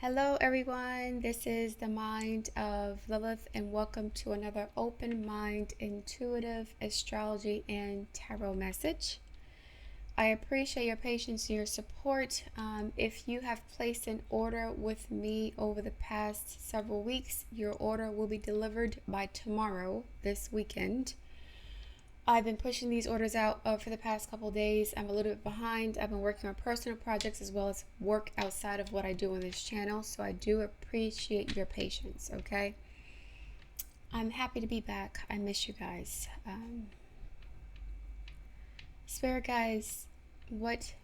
Hello, everyone. This is the Mind of Lilith, and welcome to another open mind, intuitive astrology and tarot message. I appreciate your patience and your support. If you have placed an order with me over the past several weeks, your order will be delivered by tomorrow, this weekend. I've been pushing these orders out for the past couple of days. I'm a little bit behind. I've been working on personal projects as well as work outside of what I do on this channel. So I do appreciate your patience, okay? I'm happy to be back. I miss you guys. Spirit guys, what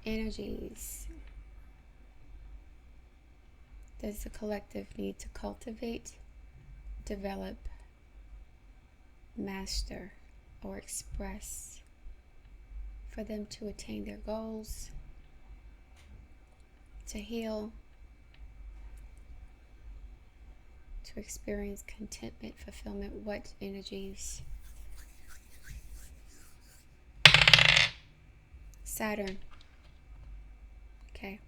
energies does the collective need to cultivate, develop, master, or express for them to attain their goals, to heal, to experience contentment, fulfillment? What energies? Saturn. Okay.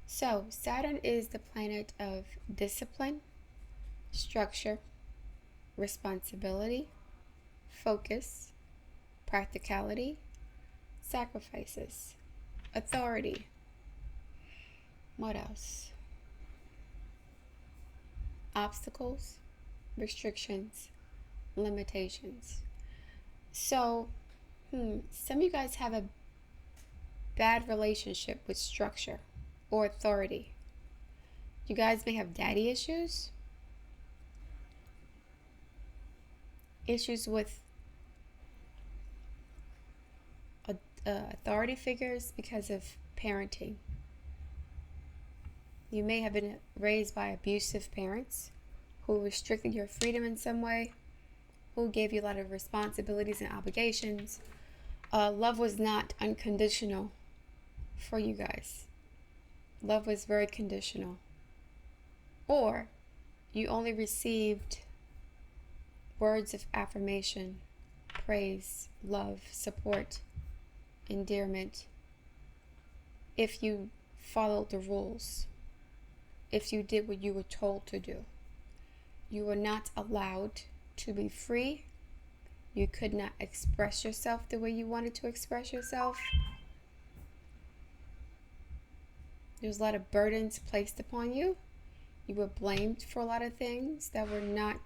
So Saturn is the planet of discipline, structure, responsibility, focus, practicality, sacrifices, authority. What else? Obstacles, restrictions, limitations. So, some of you guys have a bad relationship with structure or authority. You guys may have daddy issues with authority figures because of parenting. You may have been raised by abusive parents who restricted your freedom in some way, who gave you a lot of responsibilities and obligations. Love was not unconditional for you guys. Love was very conditional. Or you only received words of affirmation, praise, love, support, endearment if you followed the rules, if you did what you were told to do. You were not allowed to be free. You could not express yourself the way you wanted to express yourself. There was a lot of burdens placed upon you. You were blamed for a lot of things that were not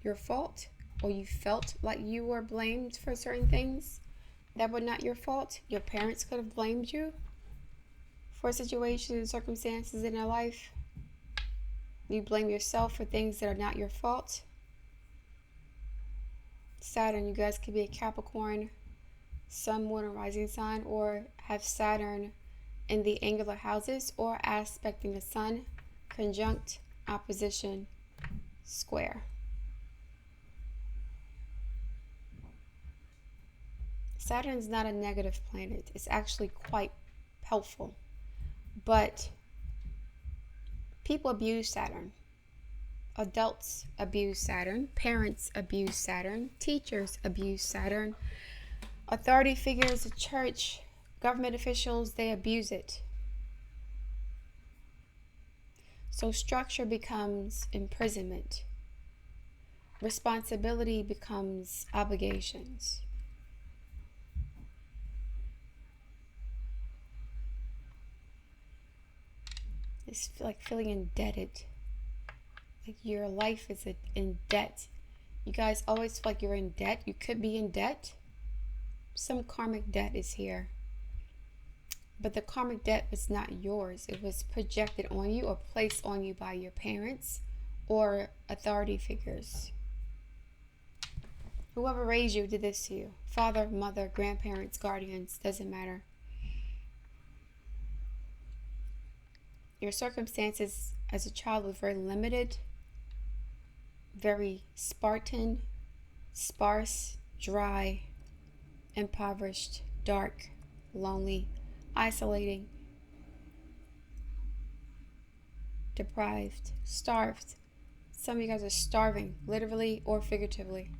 your fault, or you felt like you were blamed for certain things that were not your fault. Your parents could have blamed you for situations and circumstances in their life. You blame yourself for things that are not your fault. Saturn, you guys could be a Capricorn, Sun, Moon, or Rising sign, or have Saturn in the angular houses, or aspecting the Sun, conjunct, opposition, square. Saturn is not a negative planet. It's actually quite helpful. But people abuse Saturn. Adults abuse Saturn. Parents abuse Saturn. Teachers abuse Saturn. Authority figures, the church, government officials, they abuse it. So structure becomes imprisonment. Responsibility becomes obligations. It's like feeling indebted. Like your life is in debt. You guys always feel like you're in debt. You could be in debt. Some karmic debt is here. But the karmic debt was not yours. It was projected on you or placed on you by your parents or authority figures. Whoever raised you did this to you. Father, mother, grandparents, guardians, doesn't matter. Your circumstances as a child were very limited, very Spartan, sparse, dry, impoverished, dark, lonely, isolating, deprived, starved. Some of you guys are starving, literally or figuratively.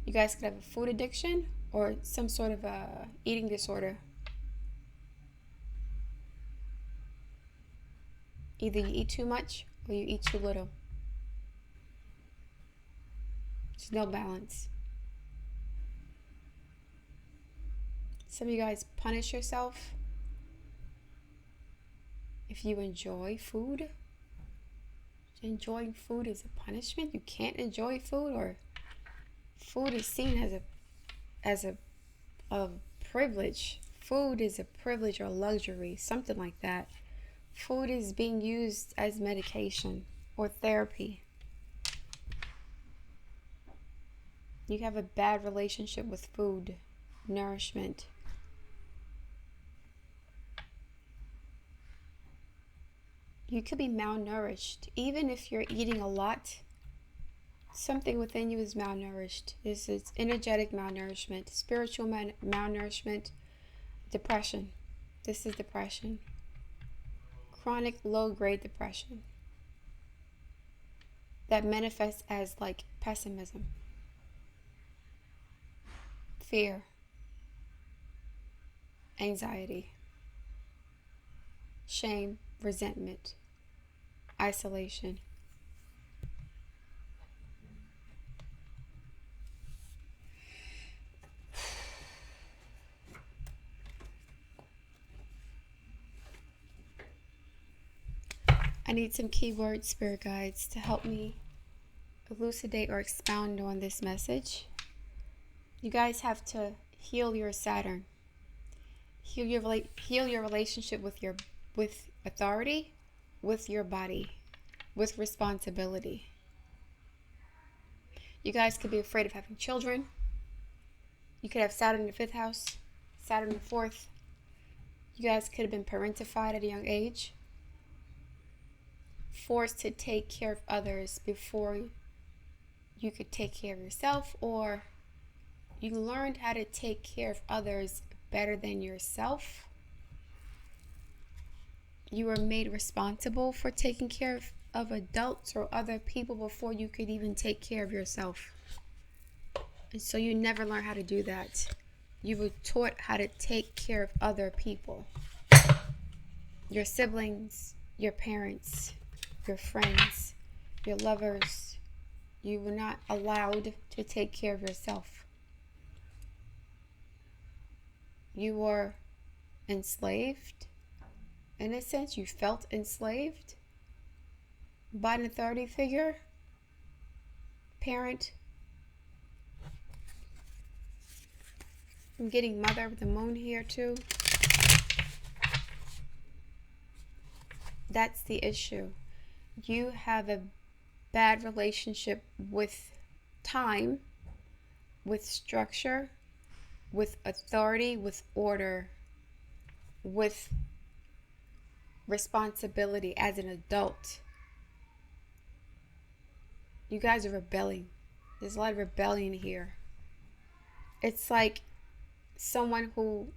You guys could have a food addiction or some sort of a eating disorder. Either you eat too much or you eat too little. There's no balance. Some of you guys punish yourself if you enjoy food. Enjoying food is a punishment. You can't enjoy food, or food is seen as a privilege. Food is a privilege or luxury, something like that. Food is being used as medication or therapy. You have a bad relationship with food, nourishment. You could be malnourished. Even if you're eating a lot, something within you is malnourished. This is energetic malnourishment, spiritual malnourishment, depression. This is depression. Chronic low-grade depression. That manifests as like pessimism, fear, anxiety, shame, resentment, isolation. I need some keywords, spirit guides, to help me elucidate or expound on this message. You guys have to heal your Saturn. Heal your relationship with authority, with your body, with responsibility. You guys could be afraid of having children. You could have Saturn in the 5th house, Saturn in the 4th. You guys could have been parentified at a young age, forced to take care of others before you could take care of yourself, or you learned how to take care of others better than yourself. You were made responsible for taking care of adults or other people before you could even take care of yourself. And so you never learned how to do that. You were taught how to take care of other people. Your siblings, your parents, your friends, your lovers. You were not allowed to take care of yourself. You were enslaved. In a sense, you felt enslaved by an authority figure, parent. I'm getting Mother of the Moon here too. That's the issue. You have a bad relationship with time, with structure, with authority, with order, with responsibility as an adult. You guys are rebelling. There's a lot of rebellion here. It's like someone who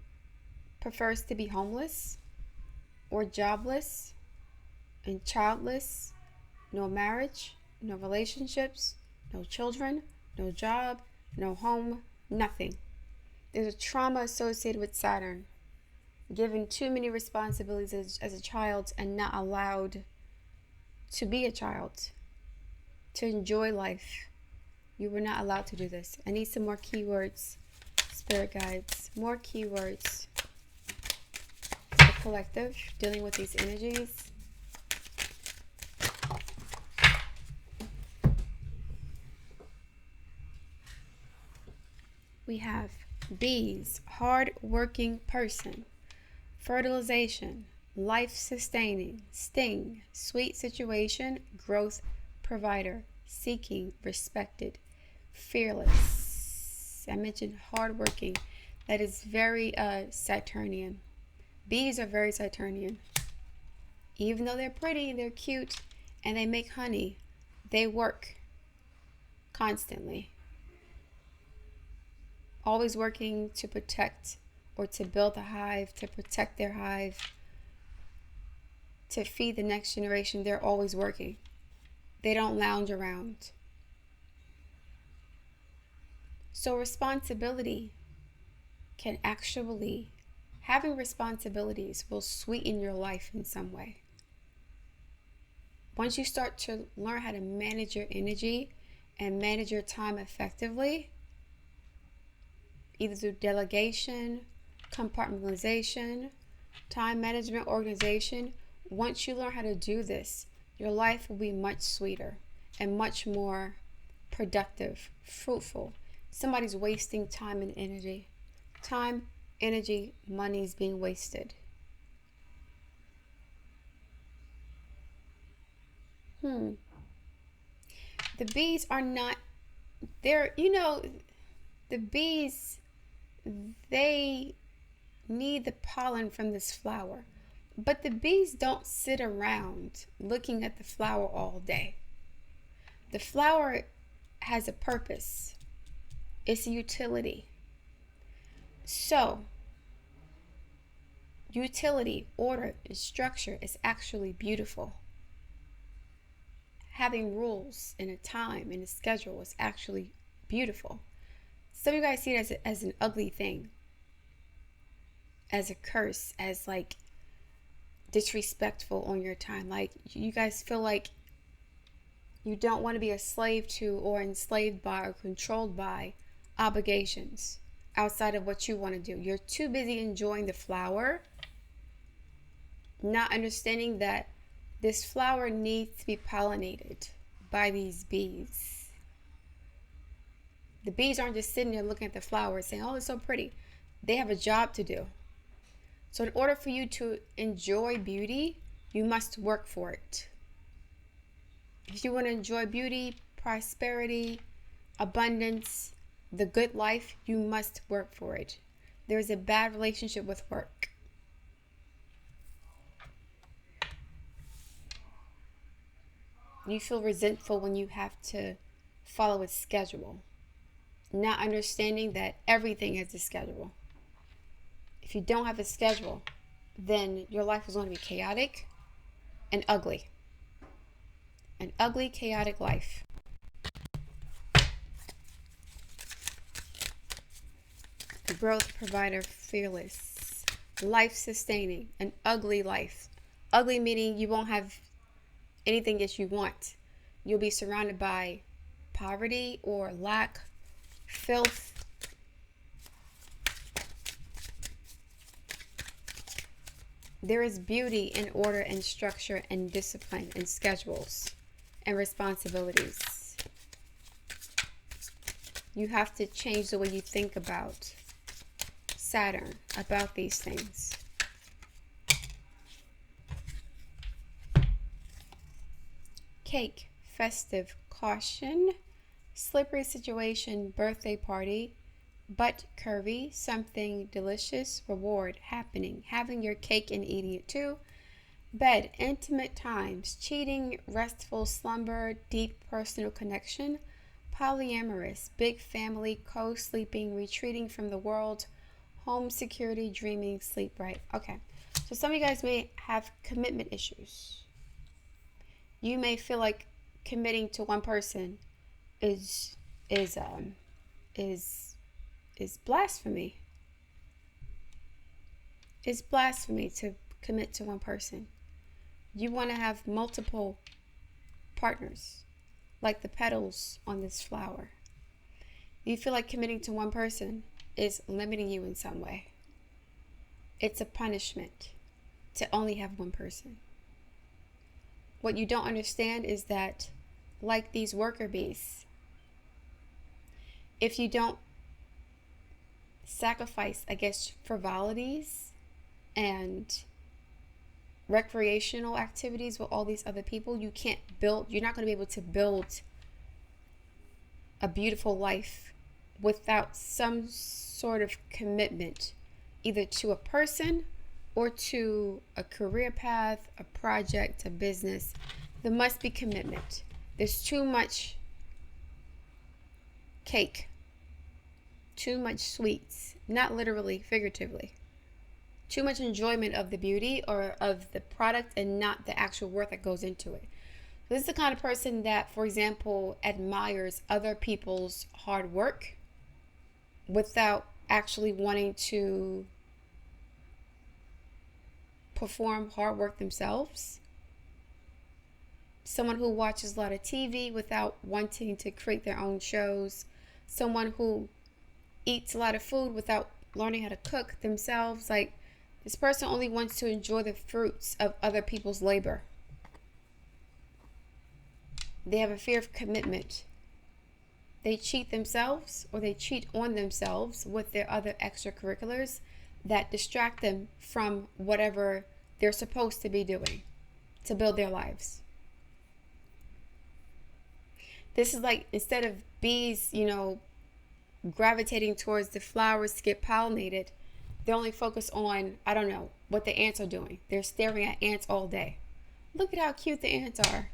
prefers to be homeless or jobless and childless, no marriage, no relationships, no children, no job, no home, nothing. There's a trauma associated with Saturn. Given too many responsibilities as a child and not allowed to be a child, to enjoy life. You were not allowed to do this. I need some more keywords, spirit guides. More keywords. The collective, dealing with these energies. We have bees, hard-working person. Fertilization, life-sustaining, sting, sweet situation, growth provider, seeking, respected, fearless. I mentioned hardworking. That is very Saturnian. Bees are very Saturnian. Even though they're pretty, they're cute, and they make honey, they work constantly. Always working to protect or to build a hive, to protect their hive, to feed the next generation. They're always working. They don't lounge around. So responsibility can actually, having responsibilities will sweeten your life in some way. once you start to learn how to manage your energy and manage your time effectively, either through delegation, compartmentalization, time management, organization, once you learn how to do this, your life will be much sweeter and much more productive, fruitful. Somebody's wasting time and energy. Time, energy, money is being wasted. The bees are not, they're, the bees, they need the pollen from this flower. But the bees don't sit around looking at the flower all day. The flower has a purpose. It's a utility. So, utility, order, and structure is actually beautiful. Having rules and a time and a schedule is actually beautiful. Some of you guys see it as an ugly thing, as a curse, as like disrespectful on your time. Like you guys feel like you don't want to be a slave to or enslaved by or controlled by obligations outside of what you want to do. You're too busy enjoying the flower, not understanding that this flower needs to be pollinated by these bees. The bees aren't just sitting there looking at the flower saying, oh, it's so pretty. They have a job to do. So in order for you to enjoy beauty, you must work for it. If you want to enjoy beauty, prosperity, abundance, the good life, you must work for it. There's a bad relationship with work. You feel resentful when you have to follow a schedule, not understanding that everything has a schedule. If you don't have a schedule, then your life is going to be chaotic and ugly. An ugly, chaotic life. Growth provider, fearless, life sustaining, an ugly life. Ugly meaning you won't have anything that you want. You'll be surrounded by poverty or lack, filth. There is beauty in order and structure and discipline and schedules and responsibilities. You have to change the way you think about Saturn, about these things. Cake, festive, caution, slippery situation, birthday party, butt curvy, something delicious, reward, happening, having your cake and eating it too. Bed, intimate times, cheating, restful slumber, deep personal connection, polyamorous, big family, co-sleeping, retreating from the world, home security, dreaming, sleep right. Okay, so some of you guys may have commitment issues. You may feel like committing to one person is blasphemy. It's blasphemy to commit to one person. You want to have multiple partners, like the petals on this flower. You feel like committing to one person is limiting you in some way. It's a punishment to only have one person. What you don't understand is that, like these worker bees, if you don't sacrifice, frivolities and recreational activities with all these other people, you're not going to be able to build a beautiful life without some sort of commitment, either to a person or to a career path, a project, a business. There must be commitment. There's too much cake, too much sweets, not literally, figuratively. Too much enjoyment of the beauty or of the product and not the actual work that goes into it. This is the kind of person that, for example, admires other people's hard work without actually wanting to perform hard work themselves. someone who watches a lot of TV without wanting to create their own shows, someone who eats a lot of food without learning how to cook themselves. Like, this person only wants to enjoy the fruits of other people's labor. They have a fear of commitment. They cheat themselves, or they cheat on themselves with their other extracurriculars that distract them from whatever they're supposed to be doing to build their lives. This is like, instead of bees, gravitating towards the flowers to get pollinated, they only focus on, I don't know, what the ants are doing. They're staring at ants all day. Look at how cute the ants are.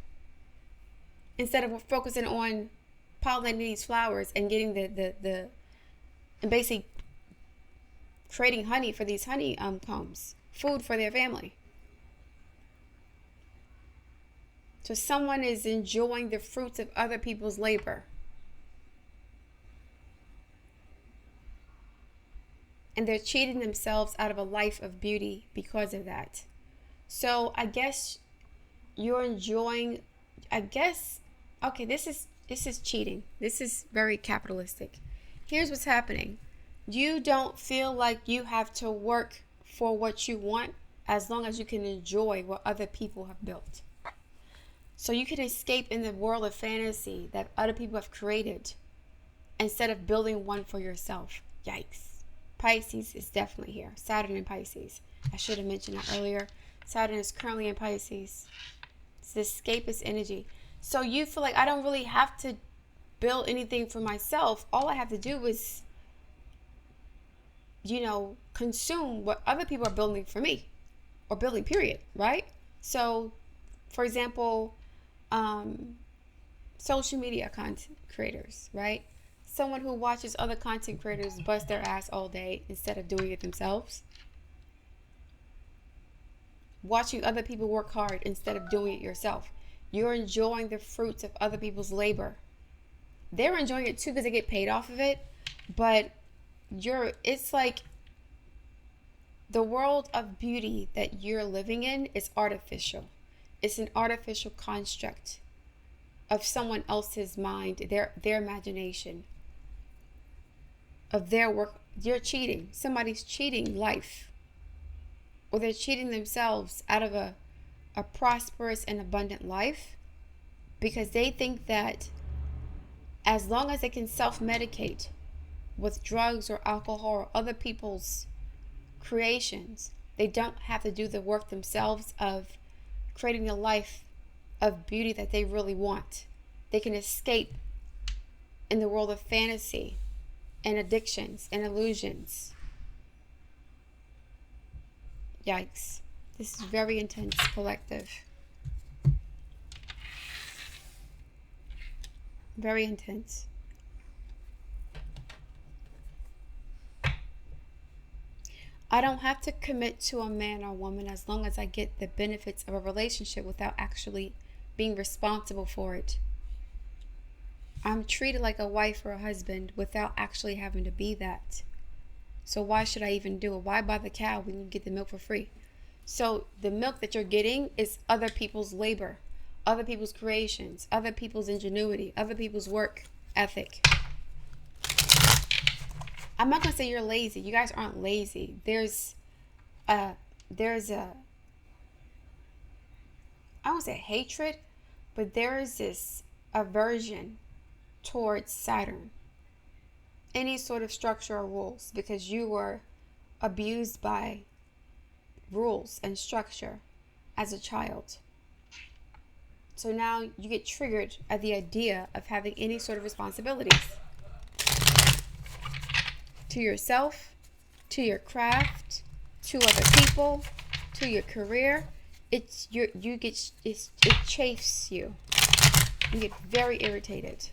Instead of focusing on pollinating these flowers and getting and basically creating honey for these honey combs, food for their family. So someone is enjoying the fruits of other people's labor. And they're cheating themselves out of a life of beauty because of that. So I guess you're enjoying, okay, this is cheating. This is very capitalistic. Here's what's happening. You don't feel like you have to work for what you want as long as you can enjoy what other people have built. So you can escape in the world of fantasy that other people have created instead of building one for yourself. Yikes. Pisces is definitely here. Saturn in Pisces. I should have mentioned that earlier. Saturn is currently in Pisces. It's the escapist energy. So you feel like, I don't really have to build anything for myself. All I have to do is, consume what other people are building for me, or building, period, right? So, for example, social media content creators, right? Someone who watches other content creators bust their ass all day instead of doing it themselves. Watching other people work hard instead of doing it yourself. You're enjoying the fruits of other people's labor. They're enjoying it too because they get paid off of it. But it's like the world of beauty that you're living in is artificial. It's an artificial construct of someone else's mind, their imagination, of their work. You're cheating. Somebody's cheating life. Or they're cheating themselves out of a prosperous and abundant life because they think that as long as they can self-medicate with drugs or alcohol or other people's creations, they don't have to do the work themselves of creating the life of beauty that they really want. They can escape in the world of fantasy and addictions and illusions. Yikes. This is very intense, collective. Very intense. I don't have to commit to a man or woman as long as I get the benefits of a relationship without actually being responsible for it. I'm treated like a wife or a husband without actually having to be that. So why should I even do it? Why buy the cow when you get the milk for free? So the milk that you're getting is other people's labor, other people's creations, other people's ingenuity, other people's work ethic. I'm not going to say you're lazy. You guys aren't lazy. There's I won't say hatred, but there is this aversion towards Saturn. Any sort of structure or rules, because you were abused by rules and structure as a child. So now you get triggered at the idea of having any sort of responsibilities to yourself, to your craft, to other people, to your career. It chafes you. You get very irritated.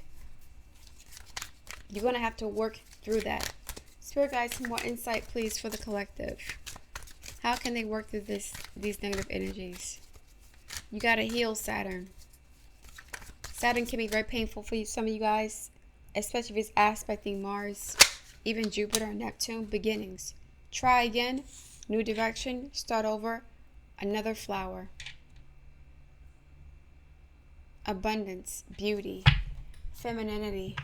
You're going to have to work through that. Spirit guides, some more insight, please, for the collective. How can they work through these negative energies? You got to heal Saturn. Saturn can be very painful for some of you guys, especially if it's aspecting Mars, even Jupiter and Neptune. Beginnings. Try again. New direction. Start over. Another flower. abundance, beauty, femininity,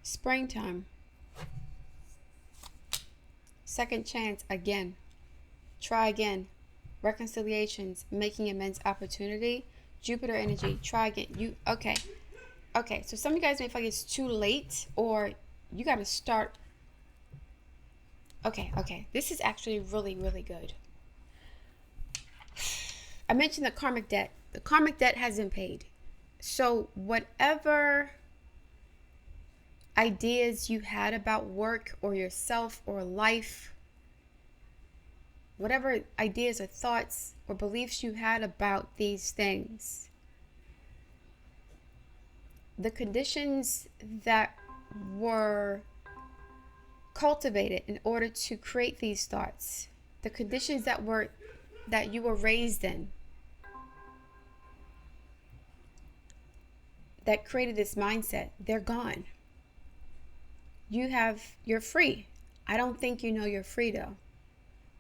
springtime, second chance again, try again, reconciliations, making amends, opportunity, Jupiter energy, try again. Okay, so some of you guys may feel like it's too late, or you got to start. Okay, this is actually really, really good. I mentioned the karmic debt. The karmic debt has been paid. So whatever ideas you had about work or yourself or life, whatever ideas or thoughts or beliefs you had about these things, the conditions that were cultivated in order to create these thoughts, the conditions that you were raised in, that created this mindset, they're gone. You're free. I don't think you know you're free though.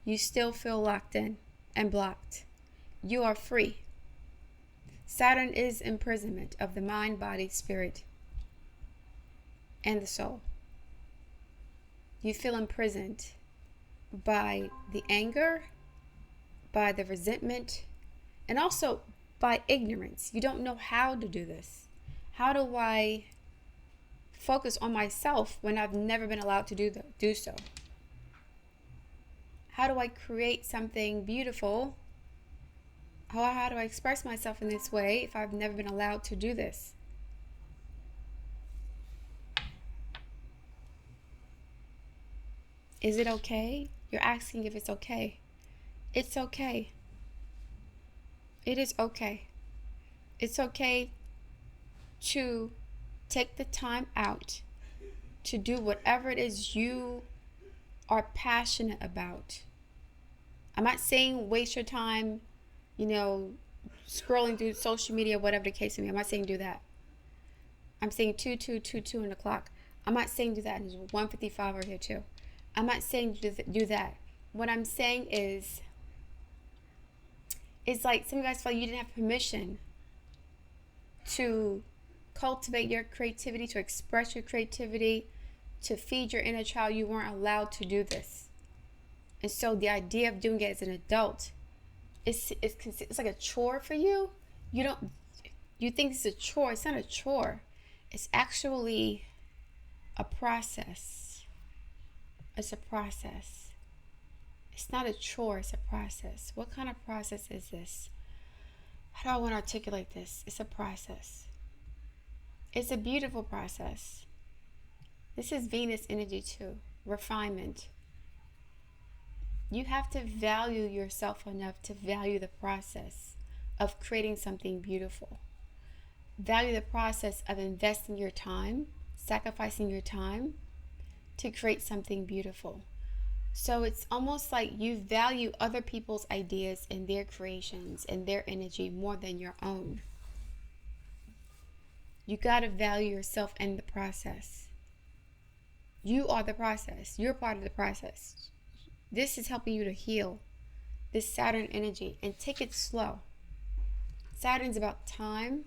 You still feel locked in and blocked. You are free. Saturn is imprisonment of the mind, body, spirit, and the soul. You feel imprisoned by the anger, by the resentment, and also by ignorance. You don't know how to do this. How do I focus on myself when I've never been allowed to do so? How do I create something beautiful? How do I express myself in this way if I've never been allowed to do this? Is it okay? You're asking if it's okay. It's okay. It is okay. It's okay to take the time out to do whatever it is you are passionate about. I'm not saying waste your time, scrolling through social media, whatever the case may be. I'm not saying do that. I'm saying 2 on the clock. I'm not saying do that. There's 1:55 over here too. I'm not saying do that. What I'm saying is like some of you guys felt you didn't have permission to cultivate your creativity, to express your creativity, to feed your inner child. You weren't allowed to do this. And so the idea of doing it as an adult, it's like a chore for you. You think it's a chore. It's not a chore. It's actually a process. It's a process. It's not a chore, it's a process. What kind of process is this? How do I want to articulate this? It's a process. It's a beautiful process. This is Venus energy too. Refinement. You have to value yourself enough to value the process of creating something beautiful. Value the process of investing your time, sacrificing your time to create something beautiful. So it's almost like you value other people's ideas and their creations and their energy more than your own. You got to value yourself and the process. You are the process. You're part of the process. This is helping you to heal this Saturn energy and take it slow. Saturn's about time.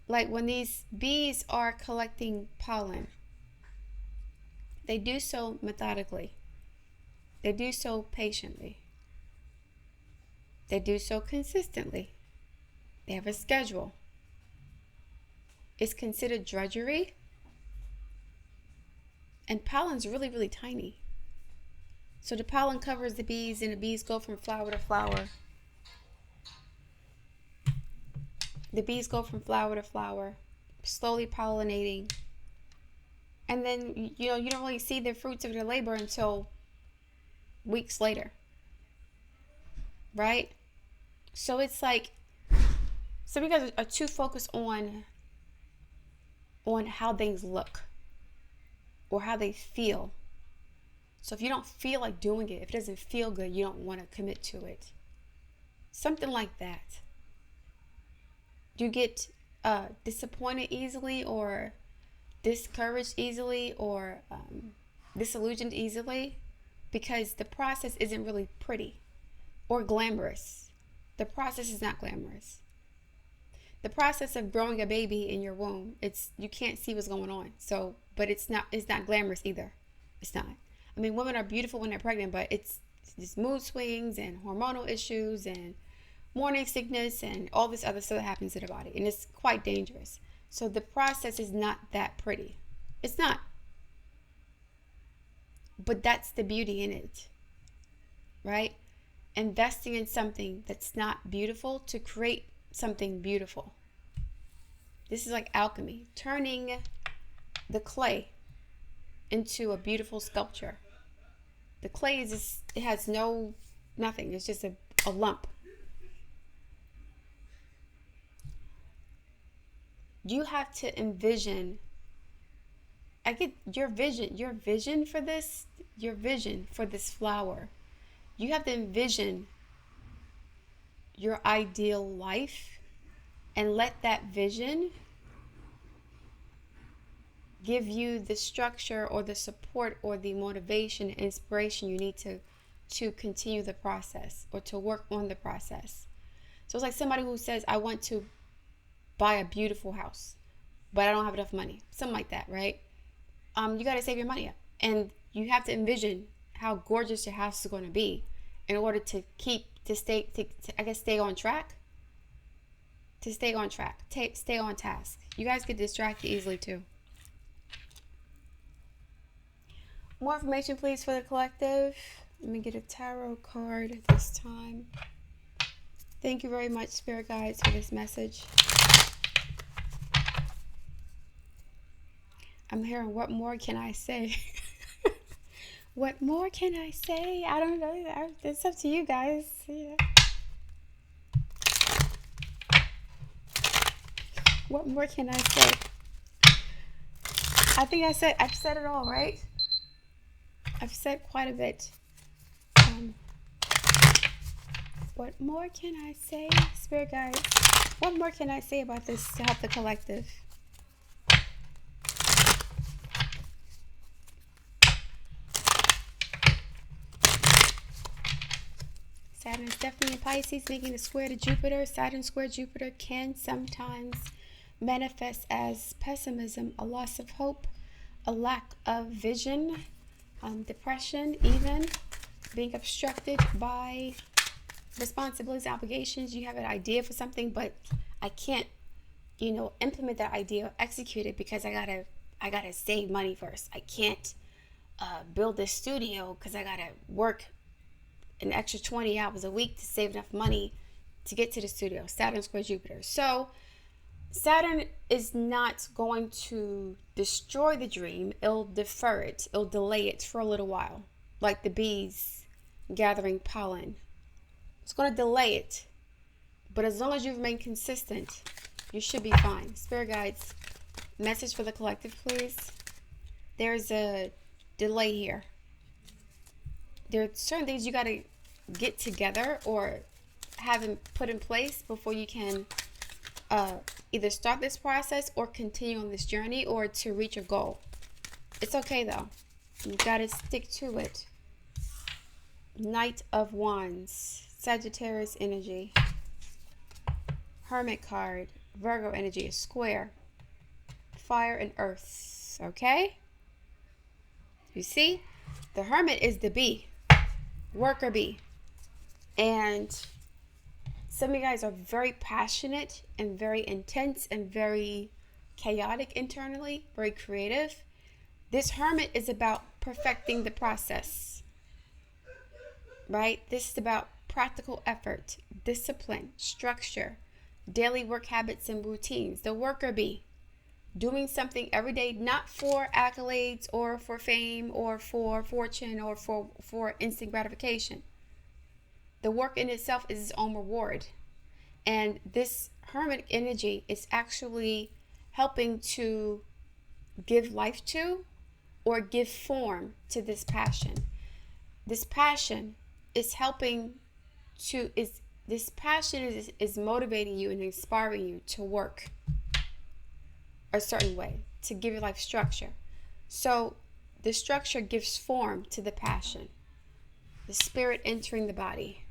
Like when these bees are collecting pollen, they do so methodically. They do so patiently. They do so consistently. They have a schedule. It's considered drudgery. And pollen's really, really tiny. So the pollen covers the bees and the bees go from flower to flower. The bees go from flower to flower, slowly pollinating. And then, you don't really see the fruits of their labor until weeks later. Right? So it's like some of you guys are too focused on how things look or how they feel. So if you don't feel like doing it, if it doesn't feel good, you don't want to commit to it. Something like that. Do you get disappointed easily or discouraged easily or disillusioned easily? Because the process isn't really pretty or glamorous. The process is not glamorous. The process of growing a baby in your womb, you can't see what's going on. So, but it's not glamorous either. It's not. I mean, women are beautiful when they're pregnant, but it's mood swings and hormonal issues and morning sickness and all this other stuff that happens to the body, and it's quite dangerous. So the process is not that pretty. It's not. But that's the beauty in it, right? Investing in something that's not beautiful to create something beautiful. This is like alchemy, turning the clay into a beautiful sculpture. The clay is just, it has nothing. It's just a lump. You have to envision. I get your vision for this flower. You have to envision your ideal life and let that vision give you the structure or the support or the motivation and inspiration you need to continue the process or to work on the process. So it's like somebody who says, I want to buy a beautiful house, but I don't have enough money. Something like that, right? You got to save your money up. And you have to envision how gorgeous your house is going to be in order to stay on track. To stay on track. Stay on task. You guys get distracted easily too. More information, please, for the collective. Let me get a tarot card this time. Thank you very much, Spirit Guides, for this message. I'm hearing, what more can I say? What more can I say? I don't know. It's up to you guys. Yeah. What more can I say? I think I've said it all, right? I've said quite a bit. What more can I say, Spirit Guides? What more can I say about this to help the collective? Saturn is definitely in Pisces, making a square to Jupiter. Saturn square Jupiter can sometimes manifest as pessimism, a loss of hope, a lack of vision, depression, even being obstructed by responsibilities, obligations. You have an idea for something, but I can't, implement that idea, execute it because I gotta save money first. I can't build this studio because I gotta work an extra 20 hours a week to save enough money to get to the studio. Saturn square Jupiter. So Saturn is not going to destroy the dream. It'll defer it. It'll delay it for a little while, like the bees gathering pollen. It's going to delay it. But as long as you remain consistent, you should be fine. Spirit Guides, message for the collective, please. There's a delay here. There are certain things you got to get together or have put in place before you can either start this process or continue on this journey or to reach a goal. It's okay though. You got to stick to it. Knight of Wands, Sagittarius energy, Hermit card, Virgo energy, a square, fire and earth. Okay? You see? The Hermit is the bee, worker bee. And some of you guys are very passionate and very intense and very chaotic internally, very creative. This Hermit is about perfecting the process, right? This is about practical effort, discipline, structure, daily work habits and routines. The worker bee, doing something every day, not for accolades or for fame or for fortune or for instant gratification. The work in itself is its own reward. And this Hermit energy is actually helping to give life to or give form to this passion. This passion is helping to, this passion is motivating you and inspiring you to work a certain way, to give your life structure. So the structure gives form to the passion. The spirit entering the body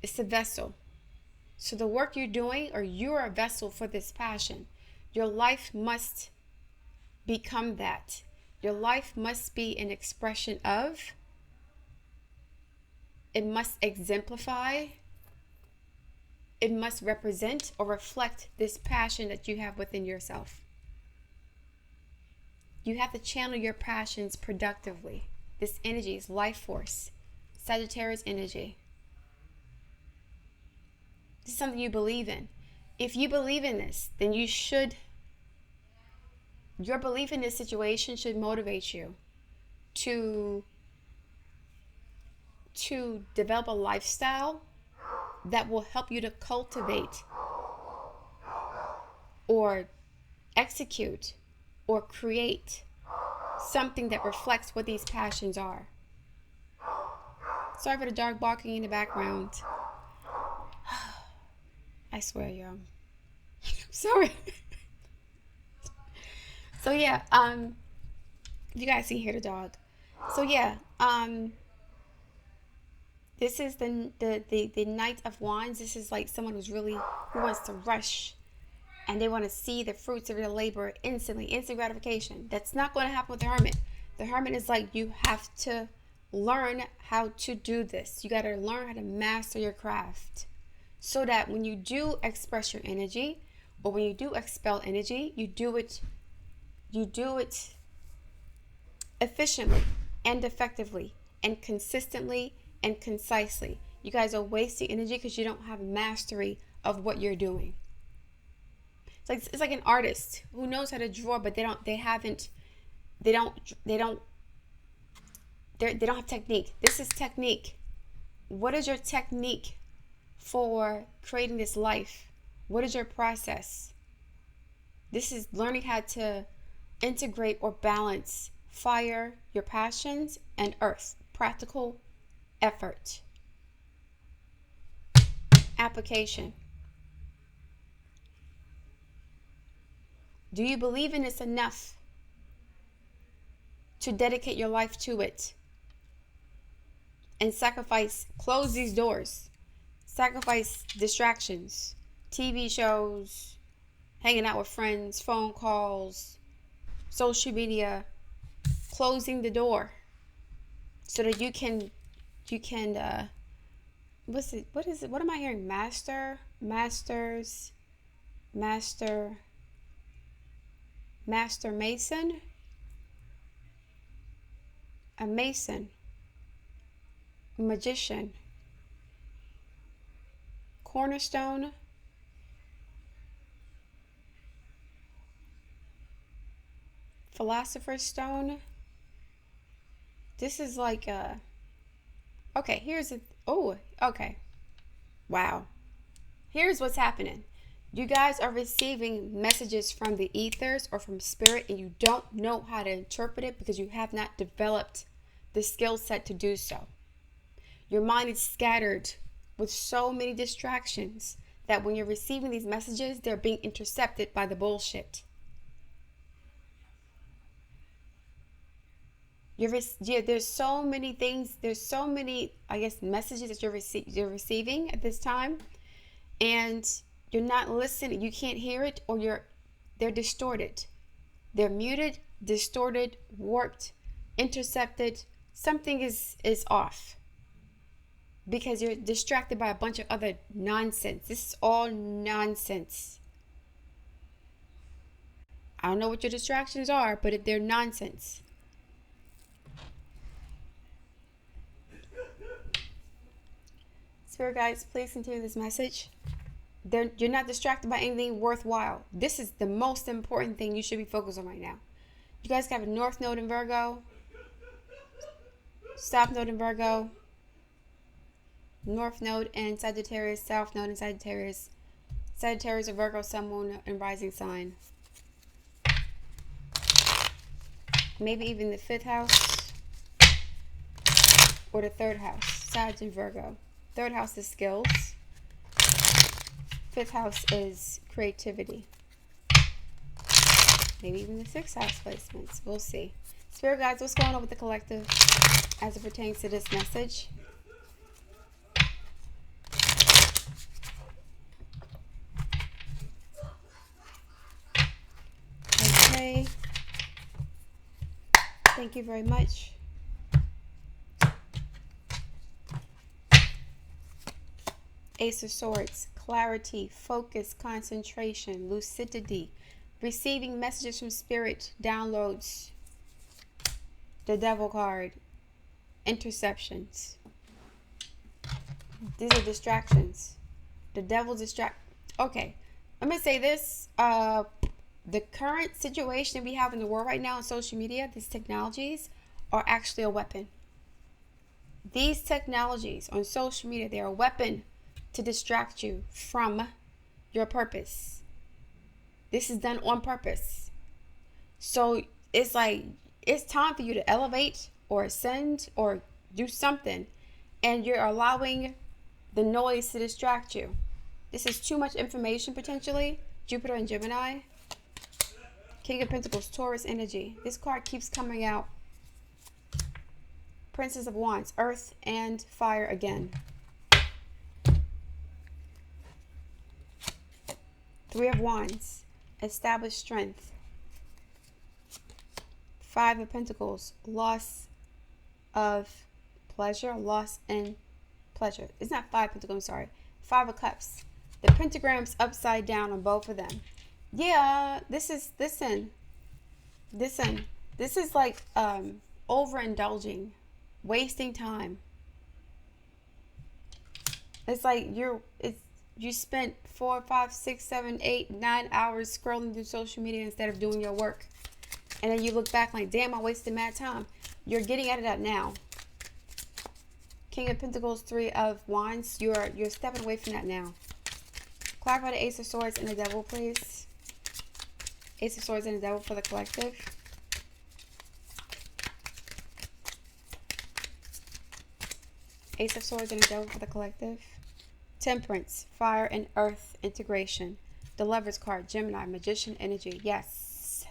It's a vessel. So the work you're doing, or you're a vessel for this passion. Your life must become that. Your life must be an expression of. It must exemplify. It must represent or reflect this passion that you have within yourself. You have to channel your passions productively. This energy is life force. Sagittarius energy. This is something you believe in. If you believe in this, then you should, your belief in this situation should motivate you to develop a lifestyle that will help you to cultivate or execute or create something that reflects what these passions are. Sorry for the dog barking in the background. I swear, y'all. Sorry. So yeah, you guys can hear the dog. So yeah, this is the Knight of Wands. This is like someone who wants to rush, and they want to see the fruits of their labor instantly, instant gratification. That's not going to happen with the Hermit. The Hermit is like, you have to learn how to do this. You got to learn how to master your craft, so that when you do express your energy, or when you do expel energy, you do it efficiently and effectively and consistently and concisely. You guys are wasting energy because you don't have mastery of what you're doing. It's like an artist who knows how to draw, but they don't have technique. This is technique. What is your technique for creating this life? What is your process? This is learning how to integrate or balance fire, your passions, and earth. Practical effort. Application. Do you believe in this enough to dedicate your life to it and close these doors, sacrifice distractions, TV shows, hanging out with friends, phone calls, social media, closing the door so that you can what am I hearing? Master Mason, a Mason, magician, cornerstone, philosopher's stone. This is like okay. Wow. Here's what's happening. You guys are receiving messages from the ethers or from spirit, and you don't know how to interpret it because you have not developed the skill set to do so. Your mind is scattered with so many distractions that when you're receiving these messages, they're being intercepted by the bullshit. There's so many things. There's so many, messages that you're receiving at this time, and you're not listening. You can't hear it, or they're distorted. They're muted, distorted, warped, intercepted. Something is off because you're distracted by a bunch of other nonsense. This is all nonsense. I don't know what your distractions are, but they're nonsense. Spirit guides, please continue this message. You're not distracted by anything worthwhile. This is the most important thing you should be focused on right now. You guys have a North Node in Virgo, South Node in Virgo, North Node in Sagittarius, South Node in Sagittarius, Sagittarius or Virgo, Sun, Moon, and Rising sign. Maybe even the 5th house or the 3rd house, Sag and Virgo. 3rd house is skills. 5th house is creativity. Maybe even the 6th house placements. We'll see. Spirit guides, what's going on with the collective as it pertains to this message? Thank you very much. Ace of Swords, clarity, focus, concentration, lucidity, receiving messages from spirit, downloads. The Devil card, interceptions. These are distractions. The Devil Okay, let me say this. The current situation we have in the world right now on social media, these technologies are actually a weapon. These technologies on social media, they're a weapon to distract you from your purpose. This is done on purpose. So it's like, it's time for you to elevate or ascend or do something, and you're allowing the noise to distract you. This is too much information potentially. Jupiter and Gemini. King of Pentacles, Taurus energy. This card keeps coming out. Princess of Wands, earth and fire again. Three of Wands, establish strength. Five of Pentacles, loss of pleasure, loss and pleasure. It's not Five of Pentacles, I'm sorry. Five of Cups. The pentagram's upside down on both of them. Yeah, this is like overindulging, wasting time. It's like you spent 4, 5, 6, 7, 8, 9 hours scrolling through social media instead of doing your work. And then you look back like, damn, I wasted mad time. You're getting at it now. King of Pentacles, Three of Wands. You're stepping away from that now. Clarify the Ace of Swords and the Devil, please. Ace of Swords and the Devil for the collective. Ace of Swords and the Devil for the collective. Temperance, fire and earth integration. The Lover's card, Gemini, Magician energy. Yes.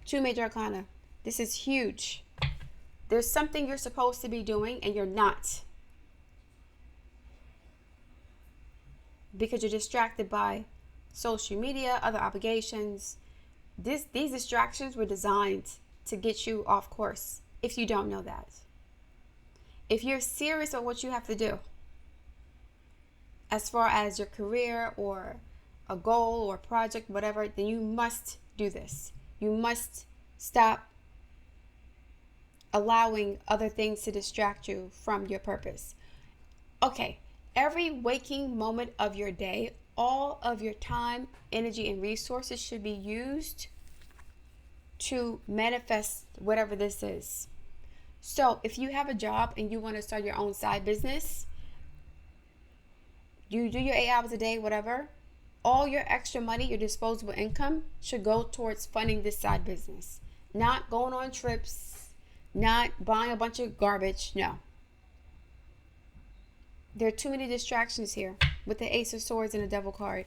Two major arcana. This is huge. There's something you're supposed to be doing and you're not. Because you're distracted by social media, other obligations. These distractions were designed to get you off course, if you don't know that. If you're serious about what you have to do, as far as your career or a goal or project, whatever, then you must do this. You must stop allowing other things to distract you from your purpose. Okay, every waking moment of your day, all of your time, energy, and resources should be used to manifest whatever this is. So if you have a job and you want to start your own side business, you do your 8 hours a day, whatever, all your extra money, your disposable income should go towards funding this side business. Not going on trips, not buying a bunch of garbage, no. There are too many distractions here with the Ace of Swords and the Devil card.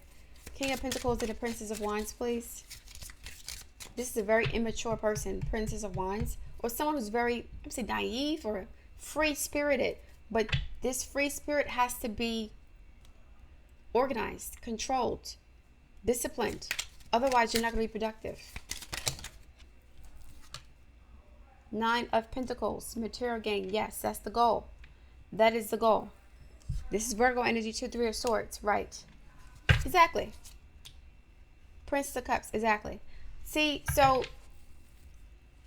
King of Pentacles and the Princess of Wands, please. This is a very immature person, Princess of Wands, or someone who's very, I'm saying, naive or free-spirited. But this free spirit has to be organized, controlled, disciplined. Otherwise, you're not going to be productive. Nine of Pentacles, material gain. Yes, that's the goal. That is the goal. This is Virgo energy, 2, 3 of Swords. Right. Exactly. Princess of Cups. Exactly. See, so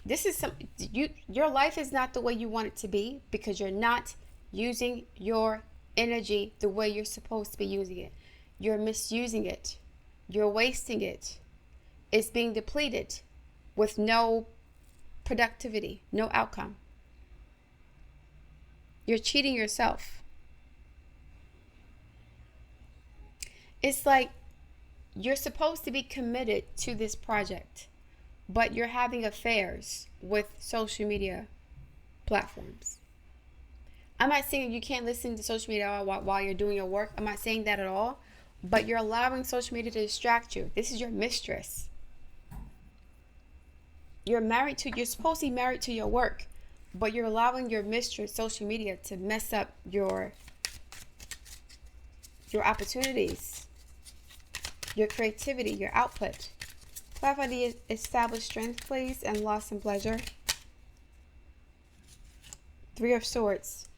this is your life is not the way you want it to be because you're not using your energy the way you're supposed to be using it. You're misusing it. You're wasting it. It's being depleted with no productivity, no outcome. You're cheating yourself. It's like you're supposed to be committed to this project, but you're having affairs with social media platforms. I'm not saying you can't listen to social media while you're doing your work. I'm not saying that at all. But you're allowing social media to distract you. This is your mistress. You're supposed to be married to your work, but you're allowing your mistress, social media, to mess up your opportunities, your creativity, your output. Clarify the established strength, please, and loss and pleasure. Four of Swords.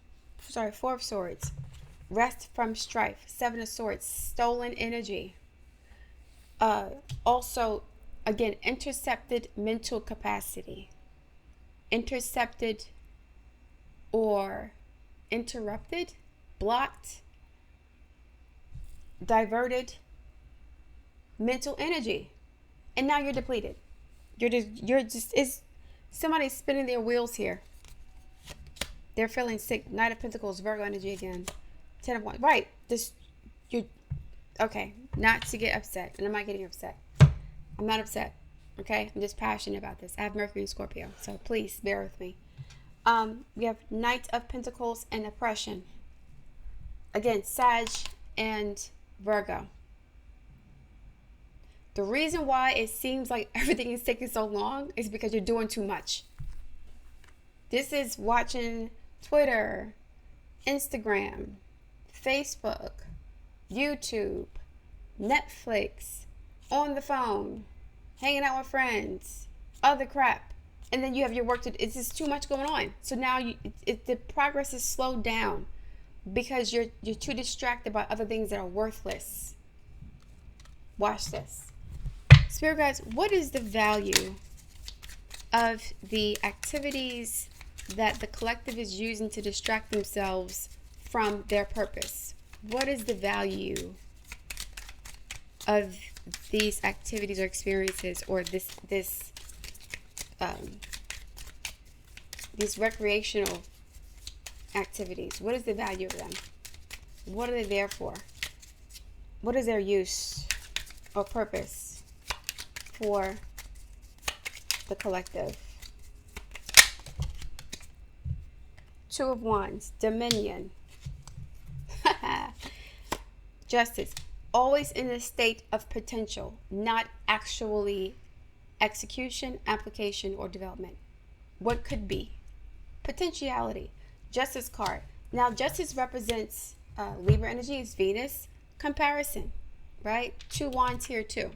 Rest from strife. Seven of Swords. Stolen energy. Also, again, intercepted mental capacity. Intercepted or interrupted, blocked, diverted mental energy. And now you're depleted. Is somebody spinning their wheels here. They're feeling sick. Knight of Pentacles, Virgo energy again. 10 of Wands. Right. Okay. Not to get upset. And I'm not getting upset. I'm not upset. Okay. I'm just passionate about this. I have Mercury in Scorpio. So please bear with me. We have Knight of Pentacles and oppression. Again, Sag and Virgo. The reason why it seems like everything is taking so long is because you're doing too much. This is watching Twitter, Instagram, Facebook, YouTube, Netflix, on the phone, hanging out with friends, other crap. And then you have your work to do. It's just too much going on. So now the progress is slowed down because you're too distracted by other things that are worthless. Watch this. Spirit guides, what is the value of the activities that the collective is using to distract themselves from their purpose? What is the value of these activities or experiences, or these recreational activities? What is the value of them? What are they there for? What is their use or purpose for the collective? Two of Wands, Dominion. Justice. Always in a state of potential, not actually execution, application, or development. What could be? Potentiality. Justice card. Now, justice represents Libra energy. Is Venus. Comparison, right? Two wands here too.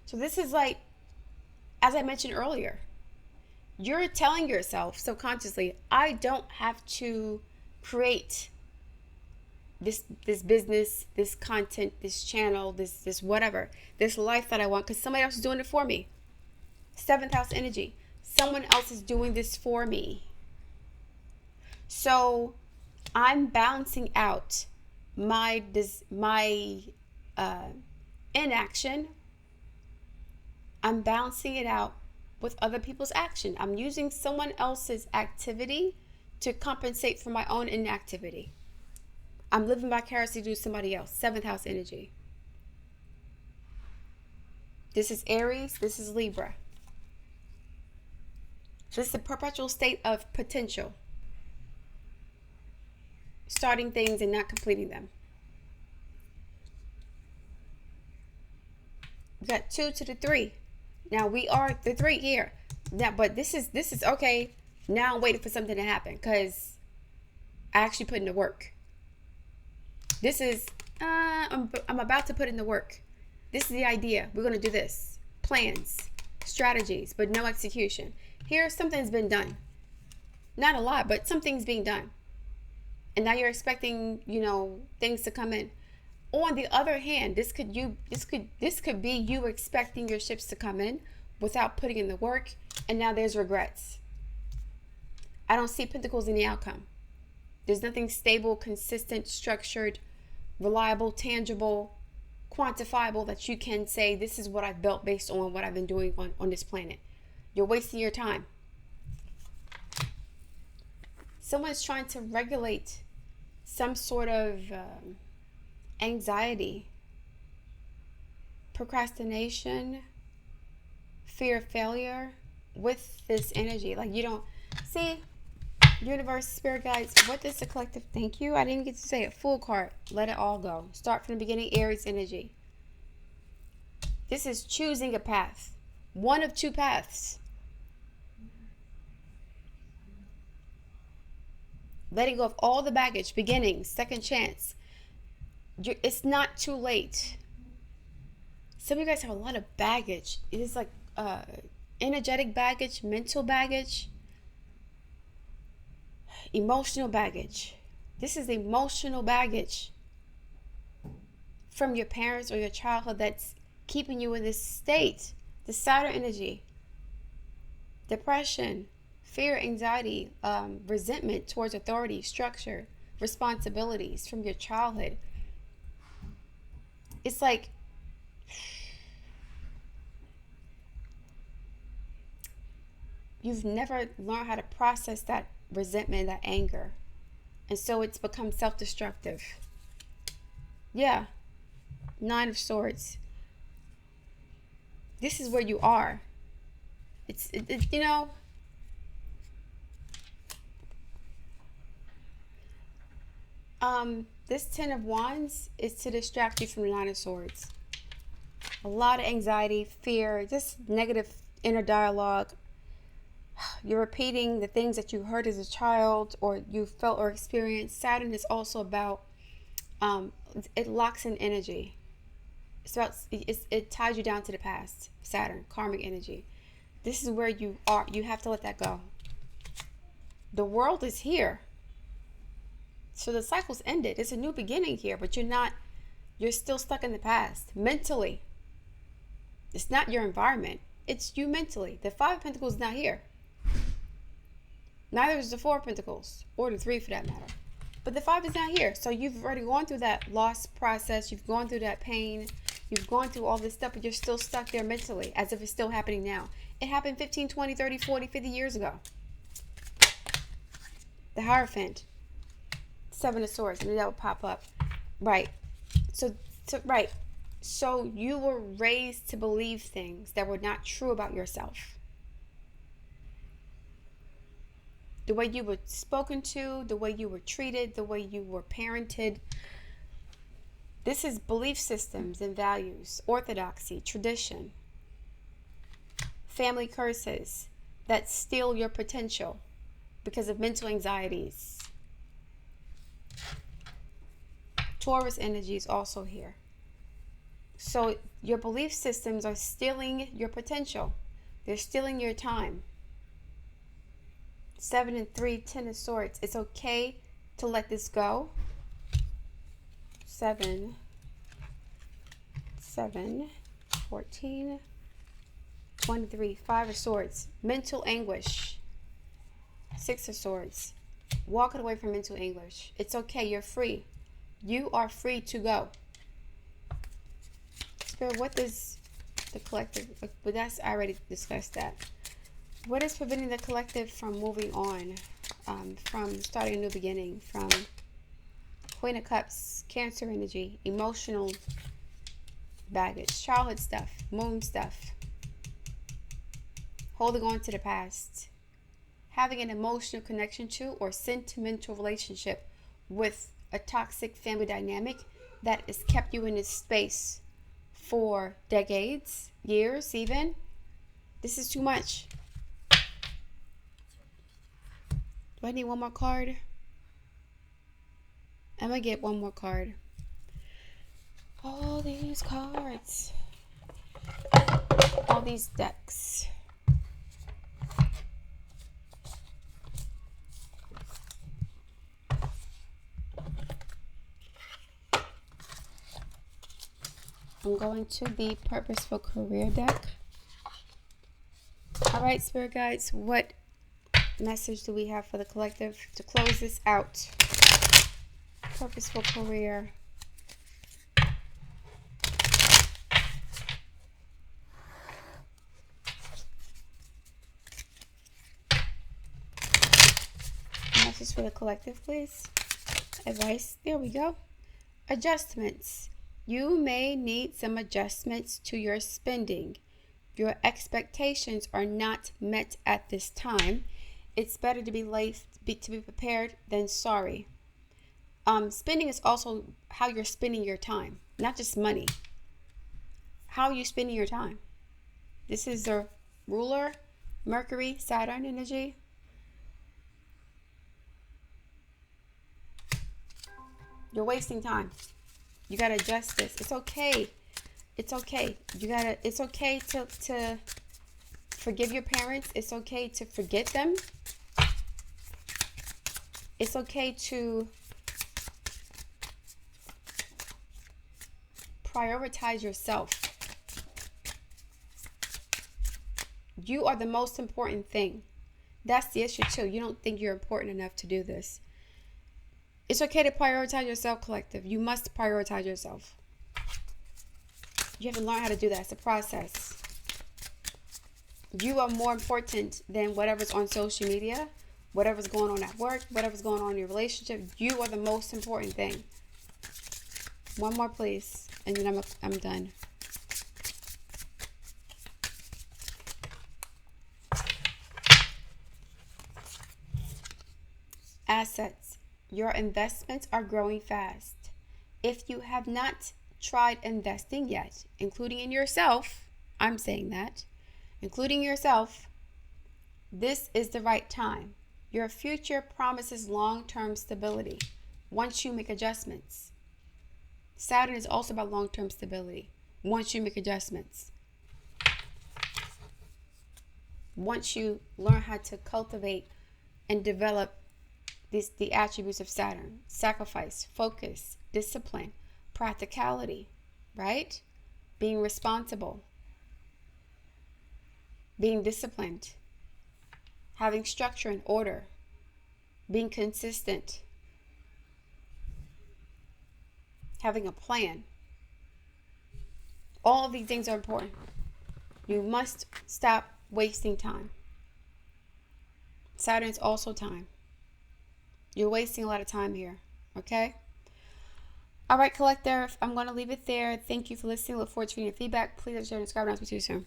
So this is like, as I mentioned earlier, you're telling yourself subconsciously, I don't have to create this business, this content, this channel, this whatever, this life that I want, because somebody else is doing it for me. 7th house energy. Someone else is doing this for me. So I'm balancing out my inaction. I'm balancing it out with other people's action. I'm using someone else's activity to compensate for my own inactivity. I'm living vicariously through somebody else. 7th house energy. This is Aries. This is Libra. So this is a perpetual state of potential. Starting things and not completing them. We got 2 to the 3. Now we are the 3 here. Now, but this is okay. Now I'm waiting for something to happen because I actually put in the work. This is I'm about to put in the work. This is the idea. We're going to do this. Plans, strategies, but no execution. Here, something's been done. Not a lot, but something's being done. And now you're expecting, things to come in. On the other hand, this could be you expecting your ships to come in without putting in the work, and now there's regrets. I don't see pentacles in the outcome. There's nothing stable, consistent, structured, reliable, tangible, quantifiable that you can say, this is what I've built based on what I've been doing on this planet. You're wasting your time. Someone's trying to regulate some sort of anxiety, procrastination, fear of failure with this energy. Like, you don't see, universe, spirit guides, what does the collective, thank you, I didn't even get to say it, full card, let it all go. Start from the beginning. Aries energy. This is choosing a path, one of two paths. Letting go of all the baggage, beginning, second chance. It's not too late. Some of you guys have a lot of baggage. It is like uh, energetic baggage, mental baggage, emotional baggage. This is emotional baggage from your parents or your childhood that's keeping you in this state. The Saturn energy, depression, fear, anxiety, resentment towards authority, structure, responsibilities from your childhood. It's like you've never learned how to process that resentment, that anger. And so it's become self-destructive. Yeah. Nine of Swords. This is where you are. It's you know, this Ten of Wands is to distract you from the Nine of Swords. A lot of anxiety, fear, just negative inner dialogue. You're repeating the things that you heard as a child or you felt or experienced. Saturn is also about, it locks in energy. It's about, it ties you down to the past. Saturn, karmic energy. This is where you are. You have to let that go. The world is here. So the cycle's ended. It's a new beginning here, but you're still stuck in the past. Mentally. It's not your environment. It's you mentally. The Five of Pentacles is not here. Neither is the Four of Pentacles, or the Three for that matter. But the Five is not here. So you've already gone through that loss process. You've gone through that pain. You've gone through all this stuff, but you're still stuck there mentally, as if it's still happening now. It happened 15, 20, 30, 40, 50 years ago. The Hierophant. Seven of Swords. And that would pop up. Right. Right. So you were raised to believe things that were not true about yourself. The way you were spoken to, the way you were treated, the way you were parented. This is belief systems and values, orthodoxy, tradition, family curses that steal your potential because of mental anxieties. Taurus energy is also here. So your belief systems are stealing your potential. They're stealing your time. 7 and 3, 10 of Swords. It's okay to let this go. 7, 14, 23, 5 of Swords. Mental anguish. 6 of Swords. Walking away from mental anguish. It's okay. You're free. You are free to go. Spirit, what does the collective... But that's, I already discussed that. What is preventing the collective from moving on? From starting a new beginning? From Queen of Cups, Cancer energy, emotional baggage, childhood stuff, moon stuff. Holding on to the past. Having an emotional connection to or sentimental relationship with a toxic family dynamic that has kept you in this space for decades, years even. This is too much. Do I need one more card? I'm gonna get one more card. All these cards. All these decks. I'm going to the Purposeful Career deck. All right, Spirit Guides, what message do we have for the collective to close this out? Purposeful Career. Message for the collective, please. Advice. There we go. Adjustments. You may need some adjustments to your spending. Your expectations are not met at this time. It's better to be late, to be prepared than sorry. Spending is also how you're spending your time, not just money. How are you spending your time? This is the ruler, Mercury, Saturn energy. You're wasting time. You gotta adjust this. It's okay. It's okay. It's okay to Forgive your parents. It's okay to forget them. It's okay to prioritize yourself. You are the most important thing. That's the issue too. You don't think you're important enough to do this. It's okay to prioritize yourself, collective. You must prioritize yourself. You have to learn how to do that. It's a process. You are more important than whatever's on social media, whatever's going on at work, whatever's going on in your relationship. You are the most important thing. One more, please, and then I'm done. Assets. Your investments are growing fast. If you have not tried investing yet, including in yourself, I'm saying that, including yourself, this is the right time. Your future promises long-term stability once you make adjustments. Saturn is also about long-term stability once you make adjustments. Once you learn how to cultivate and develop the attributes of Saturn: sacrifice, focus, discipline, practicality, right? Being responsible, being disciplined, having structure and order, being consistent, having a plan. All of these things are important. You must stop wasting time. Saturn is also time. You're wasting a lot of time here, okay? All right, collective, I'm going to leave it there. Thank you for listening. Look forward to reading your feedback. Please share and subscribe, and I'll speak to you soon.